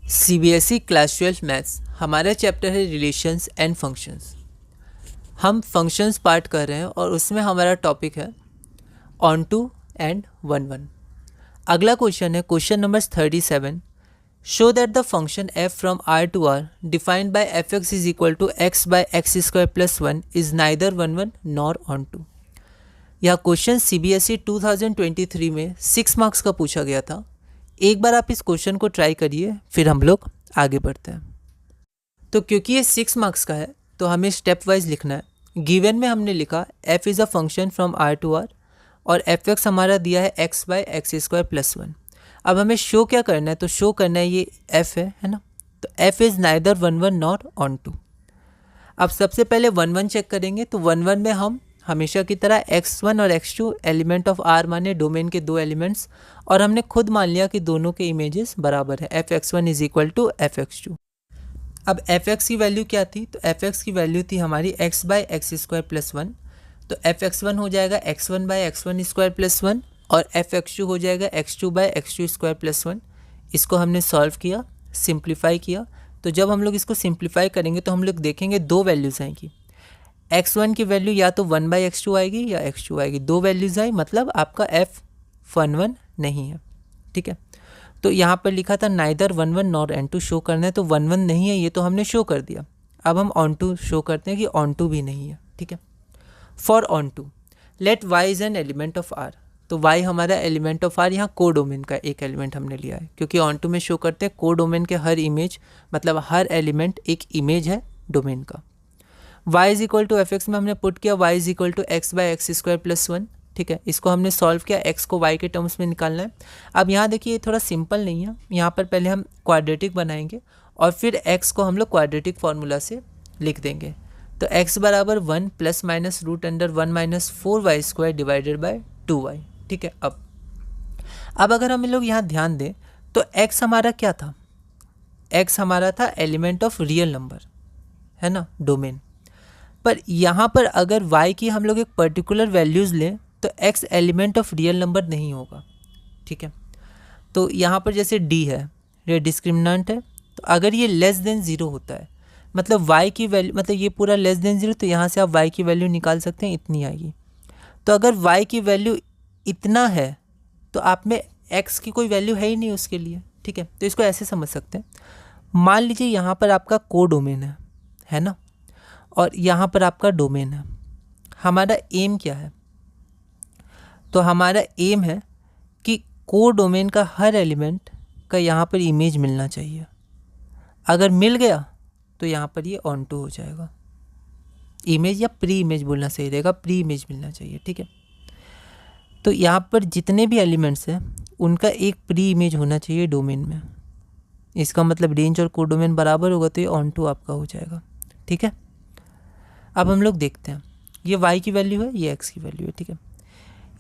CBSE class 12 maths हमारा chapter है relations and functions. हम फंक्शंस पार्ट कर रहे हैं और उसमें हमारा टॉपिक है onto and one one. अगला क्वेश्चन है question number 37। Show that the function f from r to r defined by fx is equal to x by x square plus 1 is neither one one nor onto. यह question CBSE 2023 में 6 marks का पूछा गया था। एक बार आप इस question को ट्राई करिए, फिर हम लोग आगे बढ़ते हैं। तो क्योंकि ये 6 मार्क्स का है तो हमें स्टेप वाइज लिखना है। गिवन में हमने लिखा f is a function from r to r और fx हमारा दिया है x by x square plus 1। अब हमें शो क्या करना है, तो शो करना है ये f है ना। तो f is neither one one not onto. अब सबसे पहले वन वन चेक करेंगे। तो वन वन में हम हमेशा की तरह x1 और x2 एलिमेंट ऑफ r माने डोमेन के दो एलिमेंट्स, और हमने खुद मान लिया कि दोनों के इमेजेस बराबर है। fx1 is equal to fx2। अब fx की वैल्यू क्या थी, तो fx की वैल्यू थी हमारी x by x square plus 1। तो fx1 हो जाएगा x1 bye x1 square plus 1 और fx2 हो जाएगा x2 bye x2 square plus 1। इसको हमने सॉल्व किया, सिंप्लीफाई किया। तो जब हम लोग इसको सिंप्लीफाई करेंगे तो हम लोग देखेंगे दो वैल्यूज़ आएंगी। x1 की वैल्यू या तो 1 बाई x2 आएगी या x2 आएगी। दो वैल्यूज़ आई, मतलब आपका f11 नहीं है। ठीक है, तो यहाँ पर लिखा था neither one one nor onto. Show करना है तो वन वन नहीं है, ये तो हमने शो कर दिया। अब हम ऑन टू शो करते हैं कि ऑन टू भी नहीं है। ठीक है, for onto let y is an element of r। तो y हमारा एलिमेंट ऑफ r, यहाँ को डोमेन का एक एलिमेंट हमने लिया है, क्योंकि ऑन टू में शो करते हैं को डोमेन के हर इमेज, मतलब हर एलिमेंट एक इमेज है डोमेन का। y is equal to f x में हमने पुट किया y is equal to x by x square plus 1। ठीक है, इसको हमने सॉल्व किया, x को y के टर्म्स में निकालना है। अब यहाँ देखिए ये थोड़ा सिंपल नहीं है। यहाँ पर पहले हम क्वाड्रेटिक बनाएंगे और फिर x को हम लोग क्वाड्रेटिक फार्मूला से लिख देंगे। तो x बराबर 1 plus minus root under 1 minus 4y square divided by 2y। ठीक है, अब अगर हम लोग यहाँ ध्यान दें तो x हमारा क्या था, x हमारा था एलिमेंट ऑफ रियल नंबर, है ना, डोमेन। पर यहाँ पर अगर y की हम लोग एक पर्टिकुलर वैल्यूज़ लें तो x element of real number नहीं होगा। ठीक है, तो यहाँ पर जैसे d है, ये डिस्क्रिमिनेंट है, तो अगर ये लेस देन 0 होता है, मतलब y की वैल्यू, मतलब ये पूरा लेस देन 0, तो यहाँ से आप y की वैल्यू निकाल सकते हैं, इतनी आएगी। तो अगर y की वैल्यू इतना है तो आप में x की कोई वैल्यू है ही नहीं उसके लिए। ठीक है, तो इसको ऐसे समझ सकते हैं। मान लीजिए यहाँ पर आपका को डोमेन है ना, और यहाँ पर आपका डोमेन है। हमारा एम क्या है, तो हमारा एम है कि को डोमेन का हर एलिमेंट का यहाँ पर इमेज मिलना चाहिए। अगर मिल गया तो यहाँ पर ये ऑन टू हो जाएगा। इमेज या प्री इमेज बोलना सही रहेगा, प्री इमेज मिलना चाहिए। ठीक है, तो यहाँ पर जितने भी एलिमेंट्स हैं उनका एक प्री इमेज होना चाहिए डोमेन में। इसका मतलब रेंज और को डोमेन बराबर होगा तो ये ऑन टू आपका हो जाएगा। ठीक है, अब हम लोग देखते हैं, ये y की वैल्यू है, ये x की वैल्यू है। ठीक है,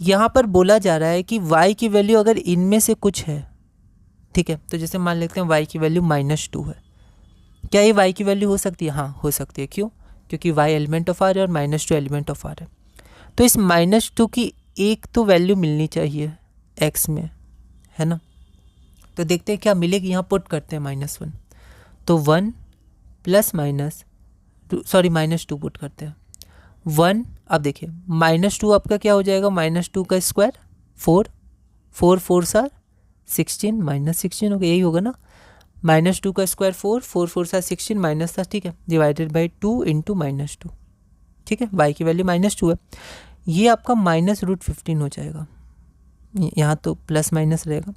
यहाँ पर बोला जा रहा है कि y की वैल्यू अगर इनमें से कुछ है, ठीक है, तो जैसे मान लेते हैं y की वैल्यू -2 है। क्या ये y की वैल्यू हो सकती है? हाँ, हो सकती है। क्यों? क्योंकि y एलिमेंट ऑफ r है और -2 एलिमेंट ऑफ r है। तो इस -2 की एक तो वैल्यू मिलनी चाहिए x में, है ना। तो देखते हैं क्या मिलेगी। यहाँ पुट करते हैं -1, तो 1 प्लस माइनस -2 पुट करते हैं 1। अब देखिए -2 आपका क्या हो जाएगा, -2 का स्क्वायर 4 4 सार 16 -16 हो गया, यही होगा ना। -2 का स्क्वायर 4 4 सार 16 माइनस था। ठीक है, डिवाइडेड बाई 2 इंटू -2। ठीक है, y की वैल्यू -2 है, ये आपका -√15 हो जाएगा। यहाँ तो प्लस माइनस रहेगा।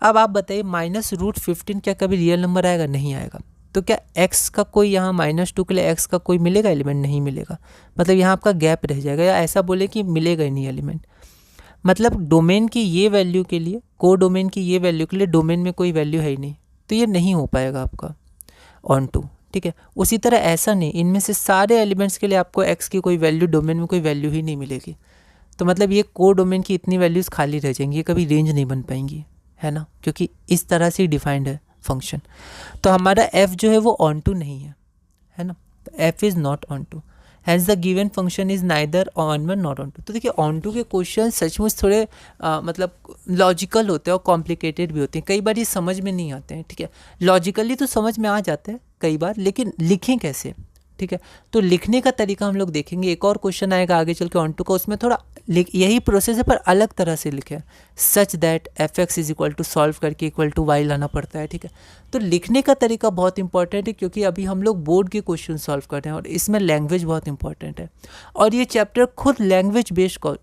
अब आप बताइए -√15 क्या कभी रियल नंबर आएगा? नहीं आएगा। तो क्या x का कोई यहाँ -2 के लिए x का कोई मिलेगा एलिमेंट? नहीं मिलेगा। मतलब यहाँ आपका गैप रह जाएगा, या ऐसा बोले कि मिलेगा ही नहीं एलिमेंट। मतलब डोमेन की ये वैल्यू के लिए, को डोमेन की ये वैल्यू के लिए डोमेन में कोई वैल्यू है ही नहीं, तो ये नहीं हो पाएगा आपका ऑन टू। ठीक है, उसी तरह ऐसा नहीं, इनमें से सारे एलिमेंट्स के लिए आपको x की कोई वैल्यू, डोमेन में कोई वैल्यू ही नहीं मिलेगी। तो मतलब ये को डोमेन की इतनी वैल्यूज़ खाली रह जाएंगी, ये कभी रेंज नहीं बन पाएंगी, है ना, क्योंकि इस तरह से डिफाइंड है फंक्शन। तो हमारा f जो है वो ऑन टू नहीं है, है ना। तो f is not onto has the given function is neither one one not onto. तो देखिए ऑन टू के क्वेश्चन सचमुच थोड़े मतलब लॉजिकल होते हैं और कॉम्प्लिकेटेड भी होते हैं, कई बार ये समझ में नहीं आते हैं, ठीक है। लॉजिकली तो समझ में आ जाते हैं कई बार, लेकिन लिखें कैसे, ठीक है। तो लिखने का तरीका हम लोग देखेंगे। एक और क्वेश्चन आएगा आगे चल के ऑन टू का, उसमें थोड़ा यही प्रोसेस है पर अलग तरह से लिखे, such that f x is equal to solve करके इक्वल टू वाई लाना पड़ता है, ठीक है। तो लिखने का तरीका बहुत इंपॉर्टेंट है, क्योंकि अभी हम लोग बोर्ड के क्वेश्चन सॉल्व कर रहे हैं और इसमें लैंग्वेज बहुत इंपॉर्टेंट है। और ये चैप्टर खुद लैंग्वेज बेस्ड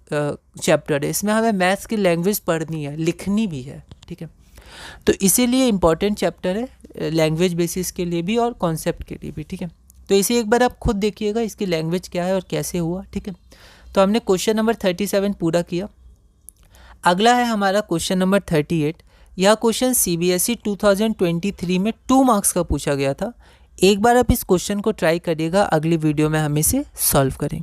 चैप्टर है, इसमें हमें मैथ्स की लैंग्वेज पढ़नी है, लिखनी भी है, ठीक है। तो इसीलिए इम्पॉर्टेंट चैप्टर है लैंग्वेज बेसिस के लिए भी और कॉन्सेप्ट के लिए भी, ठीक है। तो इसे एक बार आप खुद देखिएगा इसकी लैंग्वेज क्या है और कैसे हुआ, ठीक है। तो हमने क्वेश्चन नंबर 37 पूरा किया। अगला है हमारा क्वेश्चन नंबर 38। यह क्वेश्चन CBSE 2023 में 2 मार्क्स का पूछा गया था। एक बार आप इस क्वेश्चन को ट्राई करिएगा, अगली वीडियो में हम इसे सॉल्व करेंगे।